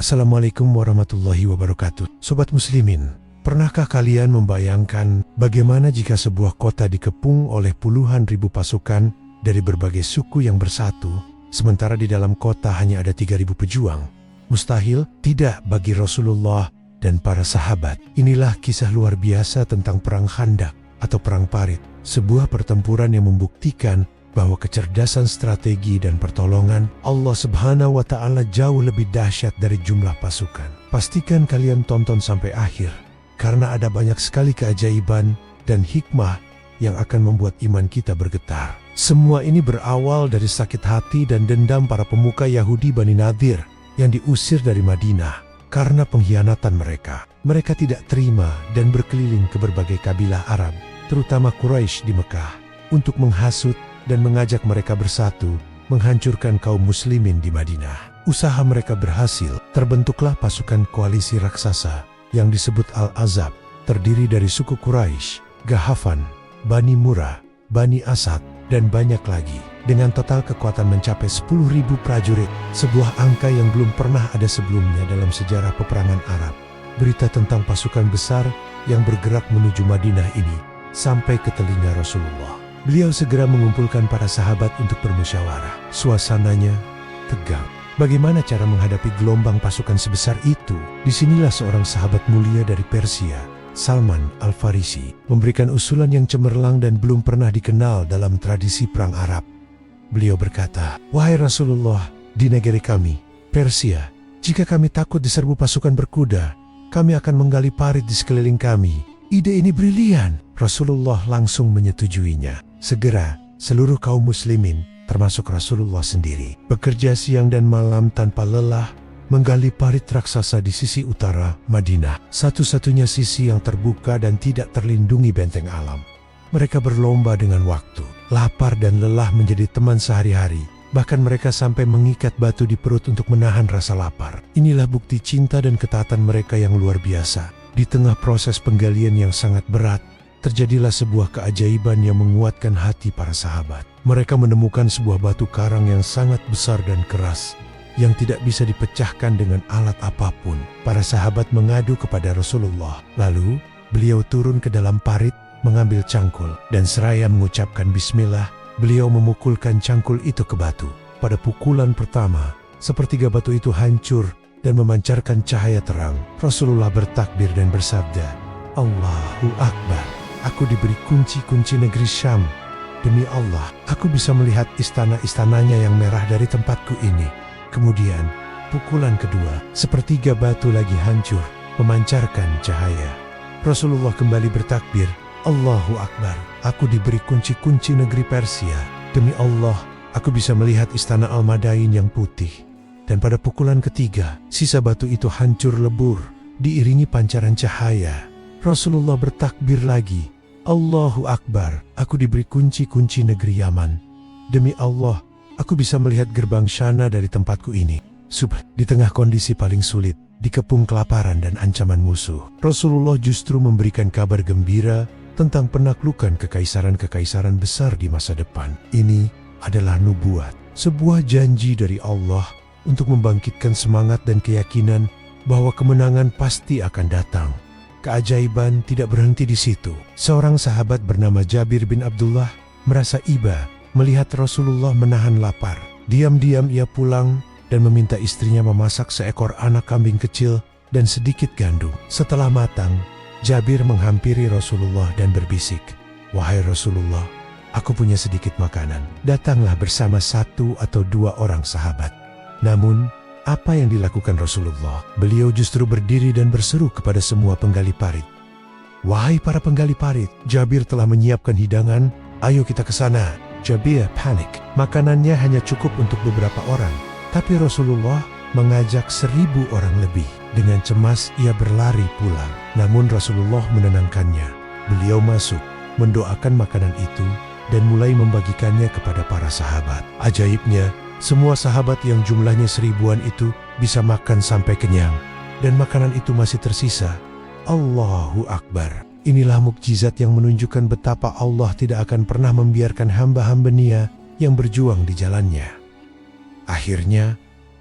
Assalamualaikum warahmatullahi wabarakatuh. Sobat muslimin, pernahkah kalian membayangkan bagaimana jika sebuah kota dikepung oleh puluhan ribu pasukan dari berbagai suku yang bersatu, sementara di dalam kota hanya ada 3.000 pejuang? Mustahil? Tidak bagi Rasulullah dan para sahabat. Inilah kisah luar biasa tentang Perang Khandak atau Perang Parit, sebuah pertempuran yang membuktikan bahwa kecerdasan strategi dan pertolongan Allah Subhanahu wa Ta'ala jauh lebih dahsyat dari jumlah pasukan. Pastikan kalian tonton sampai akhir, karena ada banyak sekali keajaiban dan hikmah yang akan membuat iman kita bergetar. Semua ini berawal dari sakit hati dan dendam para pemuka Yahudi Bani Nadir yang diusir dari Madinah karena pengkhianatan mereka. Mereka tidak terima dan berkeliling ke berbagai kabilah Arab, terutama Quraisy di Mekah, untuk menghasut dan mengajak mereka bersatu menghancurkan kaum muslimin di Madinah. Usaha mereka berhasil. Terbentuklah pasukan koalisi raksasa yang disebut Al-Azab, terdiri dari suku Quraisy, Gahafan, Bani Murrah, Bani Asad, dan banyak lagi. Dengan total kekuatan mencapai 10.000 prajurit, sebuah angka yang belum pernah ada sebelumnya dalam sejarah peperangan Arab. Berita tentang pasukan besar yang bergerak menuju Madinah ini sampai ke telinga Rasulullah. Beliau segera mengumpulkan para sahabat untuk bermusyawarah. Suasananya tegang. Bagaimana cara menghadapi gelombang pasukan sebesar itu? Disinilah seorang sahabat mulia dari Persia, Salman Al-Farisi, memberikan usulan yang cemerlang dan belum pernah dikenal dalam tradisi perang Arab. Beliau berkata, "Wahai Rasulullah, di negeri kami, Persia, jika kami takut diserbu pasukan berkuda, kami akan menggali parit di sekeliling kami. Ide ini brilian." Rasulullah langsung menyetujuinya. Segera, seluruh kaum muslimin, termasuk Rasulullah sendiri, bekerja siang dan malam tanpa lelah, menggali parit raksasa di sisi utara Madinah, satu-satunya sisi yang terbuka dan tidak terlindungi benteng alam. Mereka berlomba dengan waktu. Lapar dan lelah menjadi teman sehari-hari. Bahkan mereka sampai mengikat batu di perut untuk menahan rasa lapar. Inilah bukti cinta dan ketaatan mereka yang luar biasa. Di tengah proses penggalian yang sangat berat, terjadilah sebuah keajaiban yang menguatkan hati para sahabat. Mereka menemukan sebuah batu karang yang sangat besar dan keras, yang tidak bisa dipecahkan dengan alat apapun. Para sahabat mengadu kepada Rasulullah. Lalu, beliau turun ke dalam parit, mengambil cangkul, dan seraya mengucapkan bismillah, beliau memukulkan cangkul itu ke batu. Pada pukulan pertama, sepertiga batu itu hancur dan memancarkan cahaya terang. Rasulullah bertakbir dan bersabda, "Allahu Akbar. Aku diberi kunci-kunci negeri Syam. Demi Allah, aku bisa melihat istana-istananya yang merah dari tempatku ini." Kemudian, pukulan kedua, sepertiga batu lagi hancur, memancarkan cahaya. Rasulullah kembali bertakbir, "Allahu Akbar. Aku diberi kunci-kunci negeri Persia. Demi Allah, aku bisa melihat istana Al-Madain yang putih." Dan pada pukulan ketiga, sisa batu itu hancur lebur, diiringi pancaran cahaya. Rasulullah bertakbir lagi, "Allahu Akbar. Aku diberi kunci-kunci negeri Yaman. Demi Allah, aku bisa melihat gerbang Syana dari tempatku ini." Di tengah kondisi paling sulit, dikepung kelaparan dan ancaman musuh, Rasulullah justru memberikan kabar gembira tentang penaklukan kekaisaran-kekaisaran besar di masa depan. Ini adalah nubuat, sebuah janji dari Allah untuk membangkitkan semangat dan keyakinan bahwa kemenangan pasti akan datang. Keajaiban tidak berhenti di situ. Seorang sahabat bernama Jabir bin Abdullah merasa iba melihat Rasulullah menahan lapar. Diam-diam ia pulang dan meminta istrinya memasak seekor anak kambing kecil dan sedikit gandum. Setelah matang, Jabir menghampiri Rasulullah dan berbisik, "Wahai Rasulullah, aku punya sedikit makanan. Datanglah bersama 1 atau 2 orang sahabat." Namun, apa yang dilakukan Rasulullah? Beliau justru berdiri dan berseru kepada semua penggali parit, "Wahai para penggali parit, Jabir telah menyiapkan hidangan. Ayo kita ke sana." Jabir panik. Makanannya hanya cukup untuk beberapa orang. Tapi Rasulullah mengajak 1.000 orang lebih. Dengan cemas ia berlari pulang. Namun Rasulullah menenangkannya. Beliau masuk, mendoakan makanan itu, dan mulai membagikannya kepada para sahabat. Ajaibnya, semua sahabat yang jumlahnya 1000-an itu bisa makan sampai kenyang. Dan makanan itu masih tersisa. Allahu Akbar. Inilah mukjizat yang menunjukkan betapa Allah tidak akan pernah membiarkan hamba-hamba-Nya yang berjuang di jalannya. Akhirnya,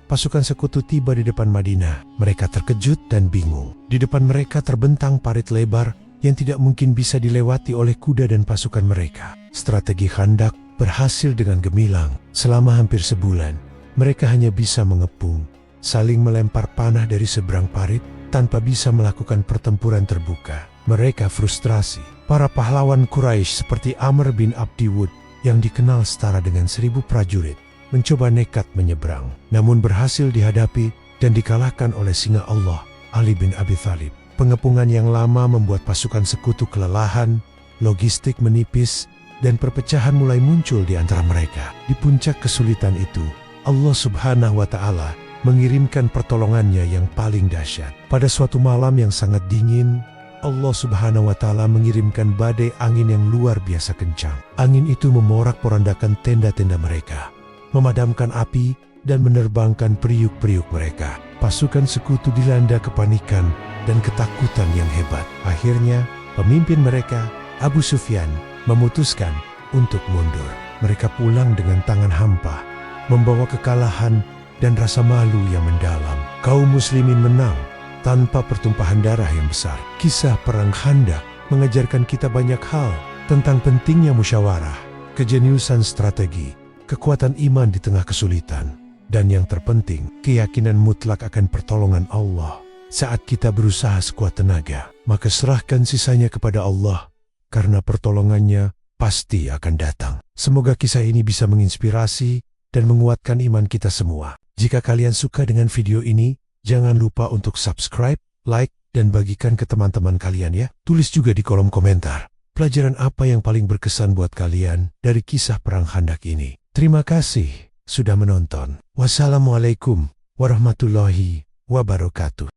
pasukan sekutu tiba di depan Madinah. Mereka terkejut dan bingung. Di depan mereka terbentang parit lebar yang tidak mungkin bisa dilewati oleh kuda dan pasukan mereka. Strategi Khandak berhasil dengan gemilang. Selama hampir sebulan, mereka hanya bisa mengepung, saling melempar panah dari seberang parit tanpa bisa melakukan pertempuran terbuka. Mereka frustrasi. Para pahlawan Quraisy seperti Amr bin Abdi Wud yang dikenal setara dengan 1000 prajurit mencoba nekat menyeberang, namun berhasil dihadapi dan dikalahkan oleh singa Allah, Ali bin Abi Thalib. Pengepungan yang lama membuat pasukan sekutu kelelahan, logistik menipis, dan perpecahan mulai muncul di antara mereka. Di puncak kesulitan itu, Allah Subhanahu wa Ta'ala mengirimkan pertolongannya yang paling dahsyat. Pada suatu malam yang sangat dingin, Allah Subhanahu wa Ta'ala mengirimkan badai angin yang luar biasa kencang. Angin itu memorak-porandakan tenda-tenda mereka, memadamkan api, dan menerbangkan periuk-periuk mereka. Pasukan sekutu dilanda kepanikan dan ketakutan yang hebat. Akhirnya, pemimpin mereka, Abu Sufyan, memutuskan untuk mundur. Mereka pulang dengan tangan hampa, membawa kekalahan dan rasa malu yang mendalam. Kaum muslimin menang tanpa pertumpahan darah yang besar. Kisah Perang Khandak mengajarkan kita banyak hal tentang pentingnya musyawarah, kejeniusan strategi, kekuatan iman di tengah kesulitan, dan yang terpenting, keyakinan mutlak akan pertolongan Allah. Saat kita berusaha sekuat tenaga, maka serahkan sisanya kepada Allah, karena pertolongannya pasti akan datang. Semoga kisah ini bisa menginspirasi dan menguatkan iman kita semua. Jika kalian suka dengan video ini, jangan lupa untuk subscribe, like, dan bagikan ke teman-teman kalian ya. Tulis juga di kolom komentar, pelajaran apa yang paling berkesan buat kalian dari kisah Perang Khandak ini. Terima kasih sudah menonton. Wassalamualaikum warahmatullahi wabarakatuh.